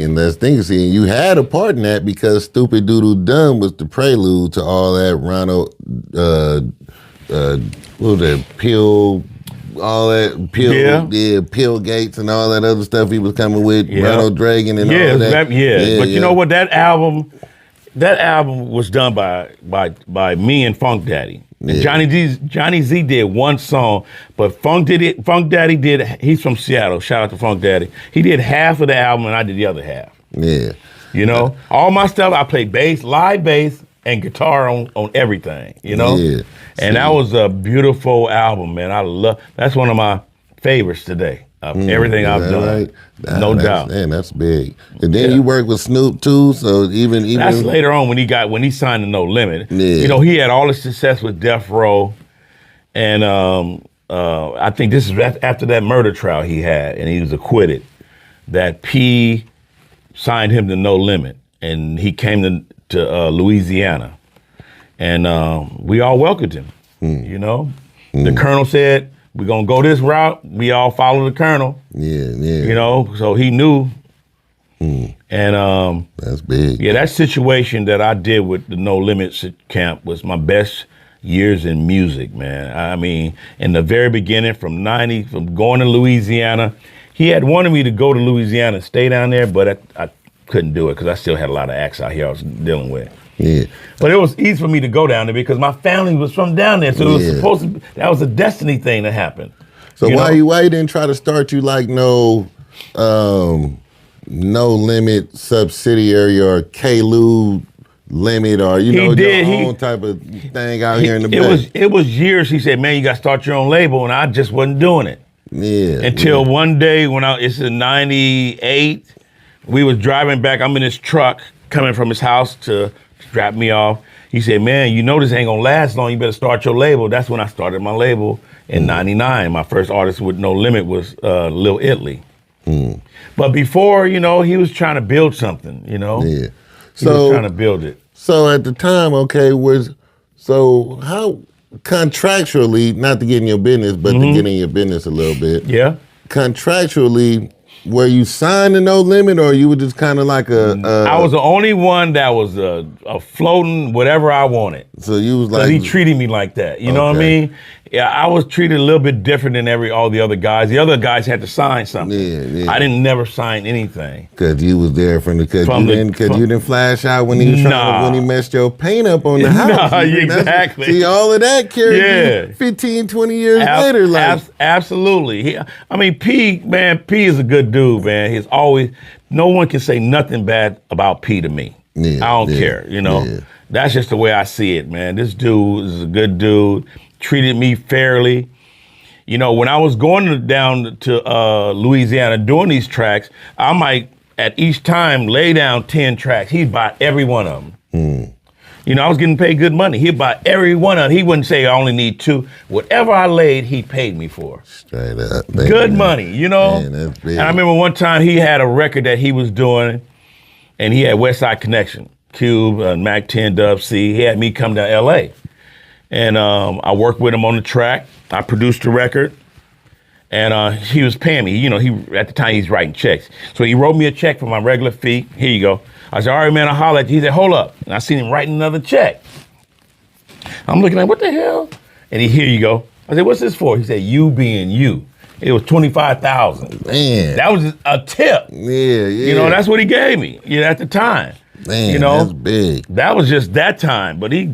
and that's the thing, you had a part in that because Stupid Doodle Dumb was the prelude to all that Ronald, what was that, Pill Gates and all that other stuff he was coming with, Ronald Reagan and all that. But you know what, that album was done by me and Funk Daddy. And Johnny Z did one song, but Funk Daddy did, he's from Seattle, shout out to Funk Daddy. He did half of the album and I did the other half. Yeah. All my stuff, I play bass, live bass, and guitar on everything, Yeah. And that was a beautiful album, man. That's one of my favorites today. Everything I've done, right? No doubt. Man, that's big. And then you work with Snoop too, so even that's later on when he signed to No Limit. Yeah. He had all the success with Death Row, and I think this is after that murder trial he had, and he was acquitted. That P signed him to No Limit, and he came to Louisiana, and we all welcomed him. The Colonel said, we're going to go this route. We all follow the Colonel. Yeah. So he knew. And that's big. Yeah, that situation that I did with the No Limits camp was my best years in music, man. I mean, in the very beginning, from going to Louisiana, he had wanted me to go to Louisiana and stay down there, but I couldn't do it because I still had a lot of acts out here I was dealing with. Yeah. But it was easy for me to go down there because my family was from down there. So it was supposed to be, that was a destiny thing to happen. So why you didn't try to start you like no Limit subsidiary or K-Lou Limit or your own type of thing out here in the Bay? It was years he said, man, you got to start your own label, and I just wasn't doing it. Yeah. Until one day when it's in 98, we was driving back. I'm in this truck coming from his house to drop me off. He said, man, this ain't gonna last long. You better start your label. That's when I started my label in 99. My first artist with No Limit was Lil Italy. But before, he was trying to build something, Yeah. He was trying to build it. So at the time, how contractually, not to get in your business, but to get in your business a little bit. Yeah. Contractually, were you signed to No Limit, or you were just kind of like I was the only one that was a floating whatever I wanted. So you was like, he treated me like that. You know what I mean? Yeah, I was treated a little bit different than all the other guys. The other guys had to sign something. Yeah. I didn't never sign anything. Cause you was there you didn't flash out when he was when he messed your paint up on the house. No, exactly. See, all of that carried you 15, 20 years later. Absolutely. P is a good good dude, man. He's always, no one can say nothing bad about P to me. I don't care, you know. That's just the way I see it, man. This dude is a good dude, treated me fairly. You know, when I was going down to Louisiana doing these tracks, I might, at each time, lay down 10 tracks. He'd buy every one of them. You know, I was getting paid good money. He'd buy every one of them. He wouldn't say, I only need 2. Whatever I laid, he paid me for. Straight up. Good money, you know? Man, that's big. And I remember one time he had a record that he was doing, and he had West Side Connection, Cube, Mac 10, Dub C. He had me come to L.A., and I worked with him on the track. I produced the record, and he was paying me. You know, at the time he's writing checks. So he wrote me a check for my regular fee. Here you go. I said, all right, man, I'll holler at you. He said, hold up. And I seen him writing another check. I'm looking like, what the hell? And here you go. I said, what's this for? He said, you being you. It was $25,000. Man. That was a tip. Yeah. You know, that's what he gave me, at the time. Man, you know, that's big. That was just that time, but he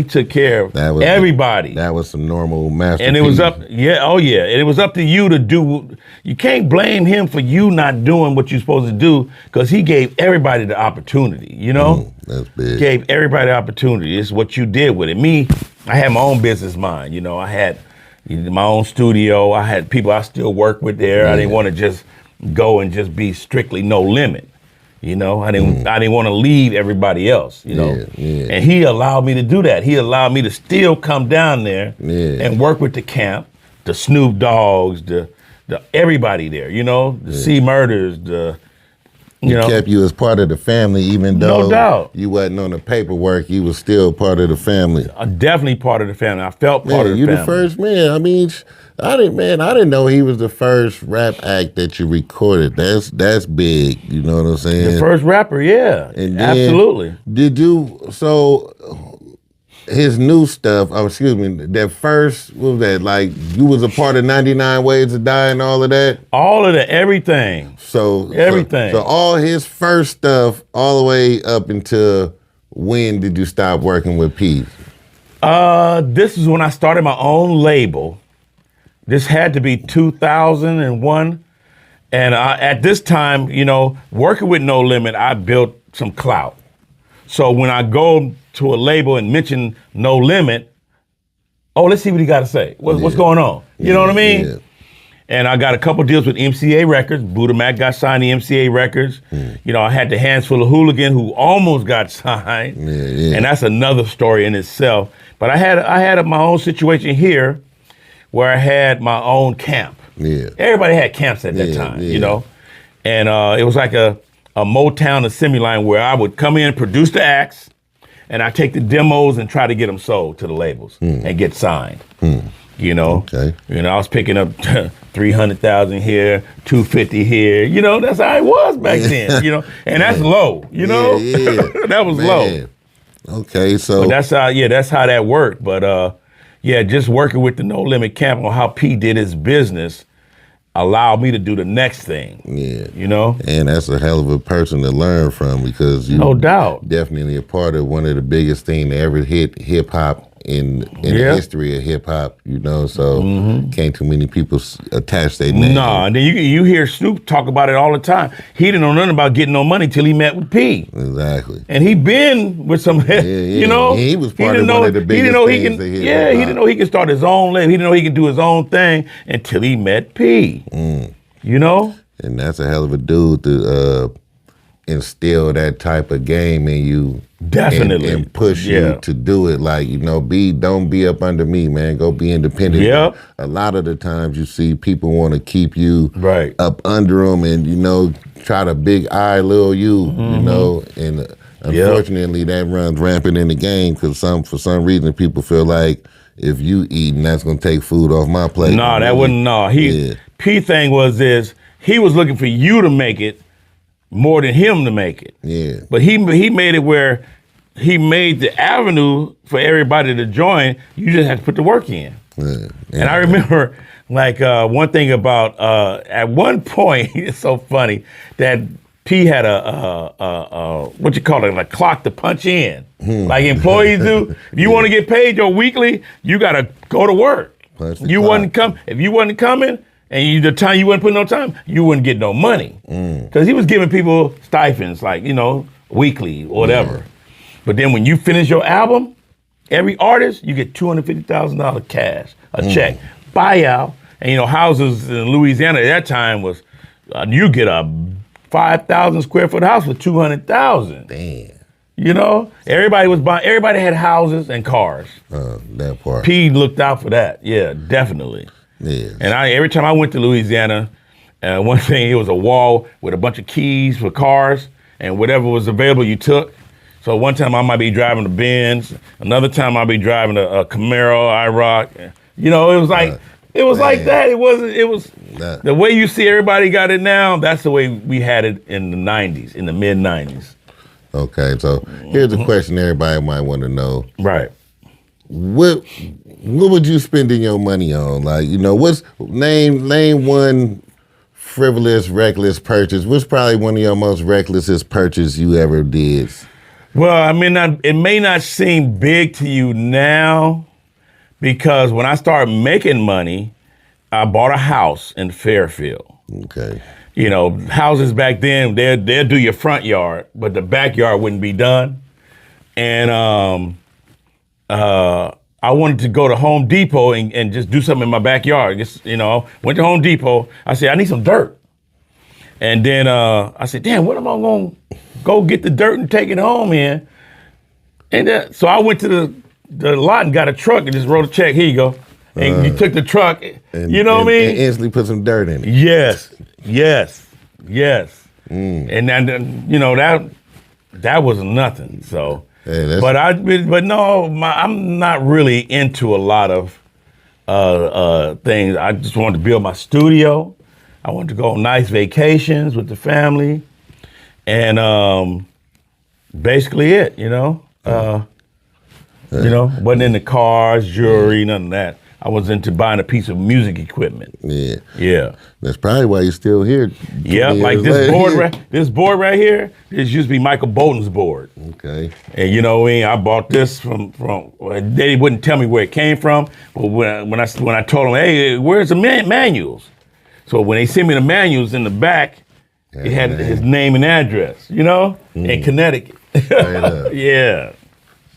took care of everybody. That was some normal masterpiece. And it was up, and it was up to you to do. You can't blame him for you not doing what you're supposed to do, because he gave everybody the opportunity, you know? That's big. Gave everybody the opportunity. It's what you did with it. Me, I had my own business mind, you know. I had my own studio. I had people I still work with there. I didn't want to just go and just be strictly No Limit. You know, I didn't want to leave everybody else, you know. And he allowed me to do that. He allowed me to still come down there and work with the camp, the Snoop Dogs, the everybody there, you know, the C Murders, you know. Kept you as part of the family, even though no doubt you wasn't on the paperwork, you was still part of the family. Definitely part of the family. I felt part of the family. You the first man. I mean, I didn't know he was the first rap act that you recorded. That's big. You know what I'm saying? The first rapper, yeah. And then, absolutely. Did you, so his new stuff, that first, what was that, like, you was a part of 99 Ways to Die and all of that? All of that, everything. So everything. So all his first stuff, all the way up until when did you stop working with P? This is when I started my own label. This had to be 2001. And at this time, you know, working with No Limit, I built some clout. So when I go to a label and mention No Limit, let's see what he got to say. What's going on? You know what I mean? Yeah. And I got a couple deals with MCA Records. Buddha Mac got signed to MCA Records. You know, I had the Hands Full of Hooligan, who almost got signed. And that's another story in itself. But I had my own situation here, where I had my own camp. Everybody had camps at that time, you know? And it was like a Motown assembly line where I would come in, produce the acts, and I take the demos and try to get them sold to the labels and get signed. You know? Okay. You know, I was picking up 300,000 here, 250 here. You know, that's how it was back then, you know? And that's low, you know? That was low. Okay, so. But that's how that worked. But just working with the No Limit camp on how P did his business allowed me to do the next thing. You know? And that's a hell of a person to learn from, because you no doubt definitely a part of one of the biggest things to ever hit hip hop in the history of hip hop, you know, so can't too many people attach their name. No, and then you hear Snoop talk about it all the time. He didn't know nothing about getting no money till he met with P. Exactly. And he been with some, you know. He was part of one of the biggest things that hit hip hop. He didn't know he could start his own label. He didn't know he could do his own thing until he met P. You know? And that's a hell of a dude to instill that type of game in you. Definitely. And push you to do it. Like, you know, don't be up under me, man. Go be independent. Yep. A lot of the times you see people want to keep you up under them and, you know, try to big eye little you, you know, and unfortunately that runs rampant in the game, because for some reason people feel like if you eating, that's going to take food off my plate. No, that wouldn't, no. P thing was this, he was looking for you to make it more than him to make it. Yeah. But he made it where he made the avenue for everybody to join. You just have to put the work in. And I remember, like, one thing about, at one point, it's so funny, that P had what you call it, a clock to punch in. Like employees do. If you want to get paid your weekly, you got to go to work. If you wasn't coming, And the time you wouldn't put no time, you wouldn't get no money. Because he was giving people stipends, like, weekly or whatever. But then when you finish your album, every artist, you get $250,000 cash, a check, buyout. And, houses in Louisiana at that time was, you get a 5,000 square foot house for $200,000. Damn. Everybody was buying, everybody had houses and cars. That part. P looked out for that. Yeah, definitely. Yeah. And every time I went to Louisiana, one thing, it was a wall with a bunch of keys for cars, and whatever was available, you took. So one time I might be driving a Benz, another time I'll be driving a Camaro, IROC. It was like like that. It was the way you see everybody got it now. That's the way we had it in the '90s, in the mid '90s. Okay, so here's a question everybody might want to know. Right. What would you spending your money on? Like, what's name one frivolous, reckless purchase. What's probably one of your most recklessest purchases you ever did? Well, it may not seem big to you now, because when I started making money, I bought a house in Fairfield. Okay. Houses back then, they'll do your front yard, but the backyard wouldn't be done. And I wanted to go to Home Depot and just do something in my backyard. Went to Home Depot. I said, I need some dirt. And then I said, damn, what am I going to go get the dirt and take it home in? And so I went to the lot and got a truck and just wrote a check. Here you go. And you took the truck, and, you know what I mean? And instantly put some dirt in it. Yes. And then, that was nothing. So, hey, but no, I'm not really into a lot of things. I just wanted to build my studio. I wanted to go on nice vacations with the family, and basically it. Wasn't into cars, jewelry, none of that. I was into buying a piece of music equipment. Yeah. That's probably why you're still here. Yeah, like this board right here. This used to be Michael Bolton's board. Okay. And I bought this from. They wouldn't tell me where it came from, but when I told them, hey, where's the manuals? So when they sent me the manuals in the back, it had his name and address. In Connecticut. Right up. Yeah.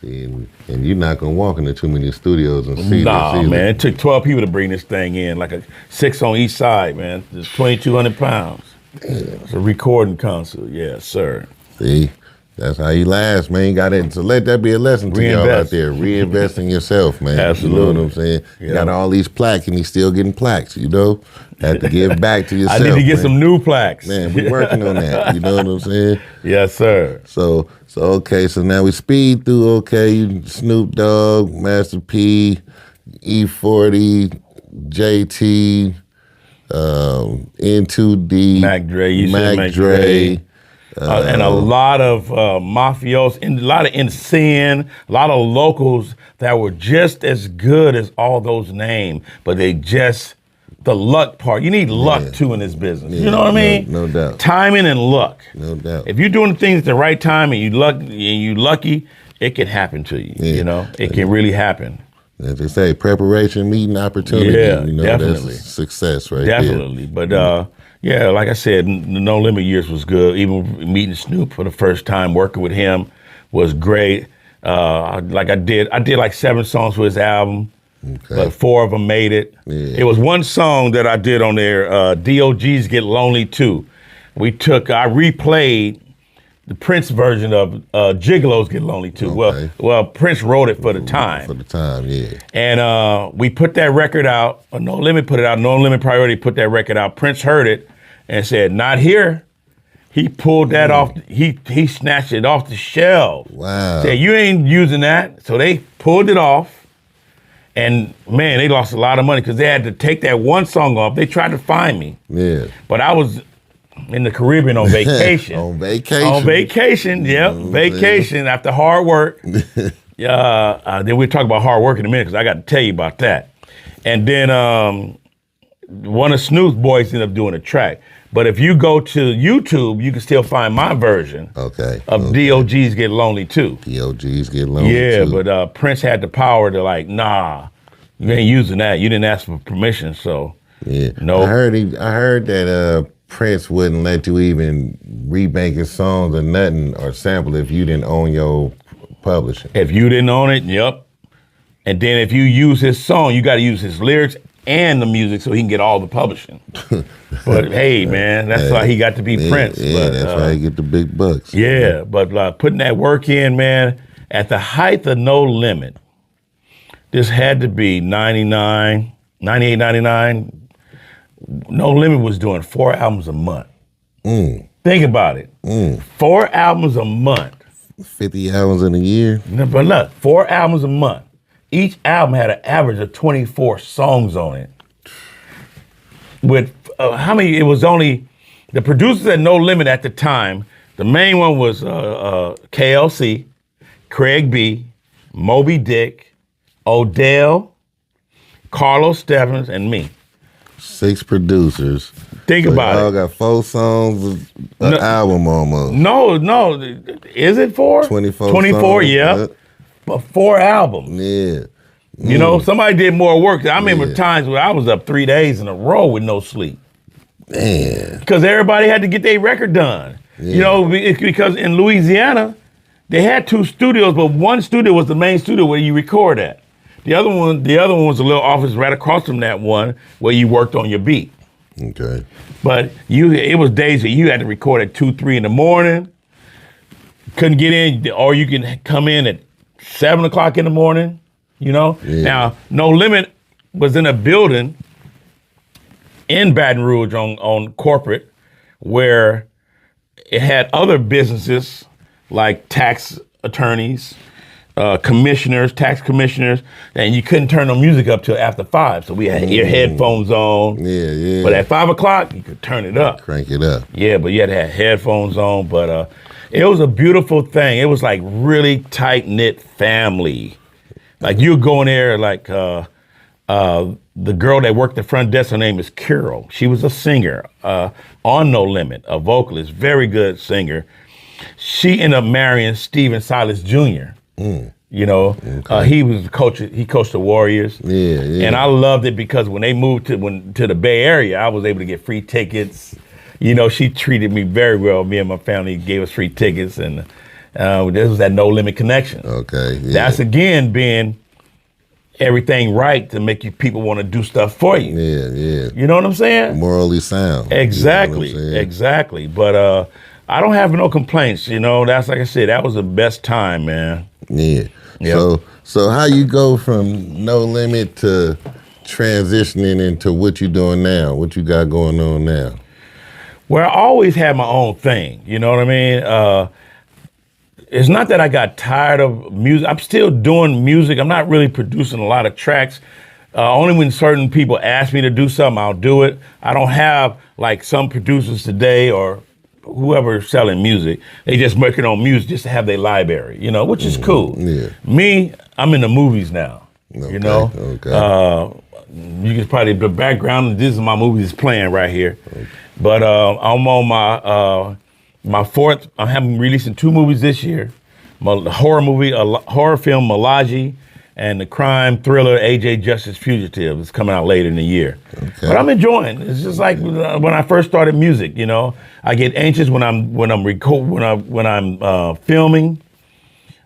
And you're not gonna walk into too many studios and see this. Nah, man, it took 12 people to bring this thing in, like a 6 on each side, man. It's 2,200 pounds. Damn. It's a recording console, yes, sir. See, that's how you last, man. You got it. So let that be a lesson to y'all out there. Reinvest in yourself, man. Absolutely. You know what I'm saying? Yeah. You got all these plaques and he's still getting plaques, Have to give back to yourself. I need to get man. some new plaques. Man, we're working on that. You know what I'm saying? Yes, sir. So okay, so now we speed through, Snoop Dogg, Master P, E40, JT, N2D, Mac Dre. And a lot of mafios, and a lot of NSYNC, a lot of locals that were just as good as all those names, but they just, the luck part. You need luck too in this business. You know what I mean? No doubt. Timing and luck. No doubt. If you're doing things at the right time and you lucky, it can happen to you. It can really happen. As they say, preparation, meeting, opportunity. Yeah, definitely. That's success right definitely. there. But like I said, the No Limit years was good. Even meeting Snoop for the first time, working with him was great. I did like 7 songs for his album. Okay. But 4 of them made it. Yeah. It was one song that I did on there, DOG's Get Lonely Too. I replayed the Prince version of Gigolos Get Lonely Too. Okay. Well, Prince wrote it for the time. For the time, yeah. And we put that record out, No Limit put it out, No Limit Priority put that record out. Prince heard it and said, not here. He pulled that off, he snatched it off the shelf. Wow. Said, you ain't using that. So they pulled it off. And man, they lost a lot of money because they had to take that one song off. They tried to find me. Yeah. But I was in the Caribbean on vacation. On vacation, yep. Vacation after hard work. Then we'll talk about hard work in a minute because I got to tell you about that. And then one of Snoop's boys ended up doing a track. But if you go to YouTube, you can still find my version of DOG's Get Lonely Too. DOG's Get Lonely Too. Yeah, but Prince had the power to nah, you ain't using that. You didn't ask for permission, so Yeah. No. I heard that Prince wouldn't let you even remake his songs or nothing or sample if you didn't own your publishing. If you didn't own it, yep. And then if you use his song, you got to use his lyrics and the music so he can get all the publishing. But hey, man, that's why he got to be Prince. Yeah, but, that's why he get the big bucks. Yeah, but putting that work in, man, at the height of No Limit, this had to be 98, 99. No Limit was doing 4 albums a month. Think about it. 4 albums a month. 50 albums in a year. But look, 4 albums a month. Each album had an average of 24 songs on it. With how many? It was only the producers at No Limit at the time. The main one was KLC, Craig B, Moby Dick, Odell, Carlos Stephens, and me. 6 producers. Think about y'all it. got 4 songs, an album almost. No. Is it 4? 24 24, songs, yeah. But 4 albums. Yeah. You know, somebody did more work. I remember times where I was up 3 days in a row with no sleep. Man. Because everybody had to get their record done. Yeah. You know, because in Louisiana, they had 2 studios, but one studio was the main studio where you record at. The other one was a little office right across from that one where you worked on your beat. Okay. But it was days that you had to record at 2, 3 in the morning. Couldn't get in, or you can come in at 7 o'clock in the morning. You know? Yeah. Now, No Limit was in a building in Baton Rouge on corporate where it had other businesses like tax attorneys, tax commissioners, and you couldn't turn the music up till after 5. So we had your headphones on. Yeah. But at 5 o'clock, you could turn it up. Crank it up. Yeah, but you had to have headphones on. But it was a beautiful thing. It was like really tight-knit family. Like you go in there, like the girl that worked the front desk, her name is Carol. She was a singer on No Limit, a vocalist, very good singer. She ended up marrying Steven Silas Jr. You know, he was he coached the Warriors. Yeah. And I loved it because when they moved to the Bay Area, I was able to get free tickets. You know, she treated me very well. Me and my family gave us free tickets, and this was that No Limit connection. Okay. Yeah. That's again being everything right to make people want to do stuff for you. Yeah. You know what I'm saying? Morally sound. Exactly. You know what I'm saying? Exactly. But I don't have no complaints. You know, that's like I said, that was the best time, man. Yeah. Yep. So how you go from No Limit to transitioning into what you doing now? What you got going on now? Well, I always had my own thing. You know what I mean? It's not that I got tired of music. I'm still doing music. I'm not really producing a lot of tracks. Only when certain people ask me to do something, I'll do it. I don't have like some producers today or whoever's selling music. They just working on music just to have their library, you know, which is cool. Yeah. Me, I'm in the movies now. Okay, You know? Okay. You can probably, the background, this is my movies playing right here. Okay. But I'm on my 4th, I'm releasing 2 movies this year. My horror movie, a horror film, Malaji, and the crime thriller, A.J. Justice Fugitive. It's coming out later in the year. Okay. But I'm enjoying it. It's just like when I first started music, you know. I get anxious when I'm filming.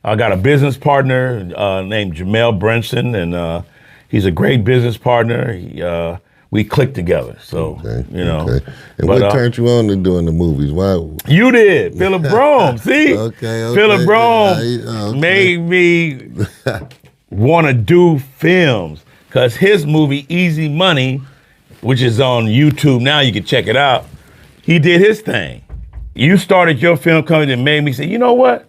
I got a business partner named Jamel Brenson, and he's a great business partner. We clicked together, so you know. Okay. And what turned you on to doing the movies? Why? You did, Philip Brougham. See, okay. Philip Brougham made me want to do films because his movie Easy Money, which is on YouTube now, you can check it out. He did his thing. You started your film company and made me say, you know what?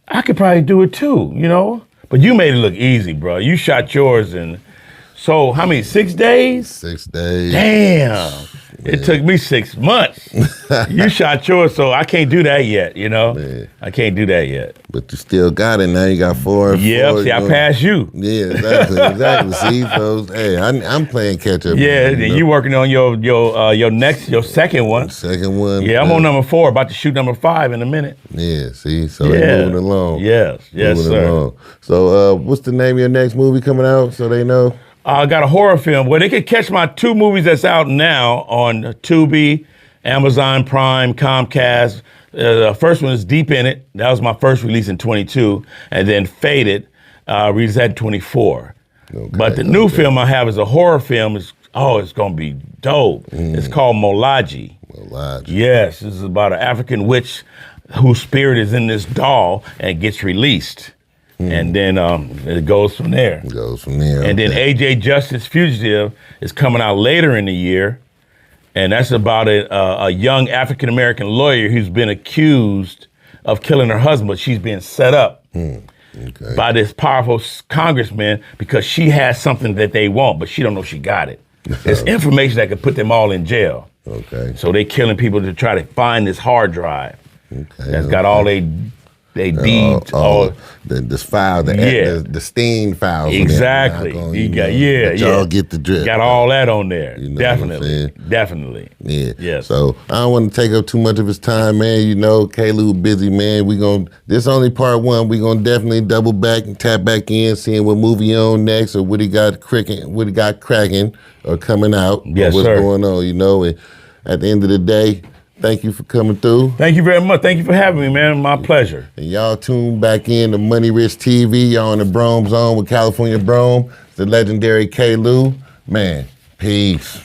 I could probably do it too, you know? But you made it look easy, bro. You shot yours in, so how many, 6 days? 6 days. Damn. It took me 6 months. You shot yours, so I can't do that yet, you know? Man. I can't do that yet. But you still got it now. You got 4 and 4. Yep, see, I passed you. Yeah, exactly. See, so, hey, I'm playing catch up. Yeah, you working on your second one. Second one. Yeah, I'm on number 4, about to shoot number 5 in a minute. Yeah, see, so they're moving along. Yes, sir. Along. So what's the name of your next movie coming out so they know? I got a horror film. Well, they could catch my 2 movies that's out now on Tubi, Amazon Prime, Comcast. The first one is Deep in It. That was my first release in 22. And then Faded, released that in 24. Okay, but the new film I have is a horror film. It's going to be dope. It's called Molaji. Yes, this is about an African witch whose spirit is in this doll and gets released. And then it goes from there. And then AJ Justice Fugitive is coming out later in the year. And that's about a young African-American lawyer who's been accused of killing her husband, but she's being set up by this powerful congressman because she has something that they want, but she don't know she got it. It's information that could put them all in jail. So they killing people to try to find this hard drive that's got all they deeds, all the file, the Steen files. Exactly. Y'all get the drip. Got all that on there. Definitely. Yeah. Yes. So I don't want to take up too much of his time, man. You know, K-Lou busy, man. This only part 1. We gonna definitely double back and tap back in, seeing what movie on next or what he got cracking or coming out. Yes, or what's sir. going on, you know. And at the end of the day, thank you for coming through. Thank you very much. Thank you for having me, man. My pleasure. And y'all tune back in to Money Rich TV. Y'all on the Brougham Zone with California Brougham. The legendary K-Lou. Man, peace.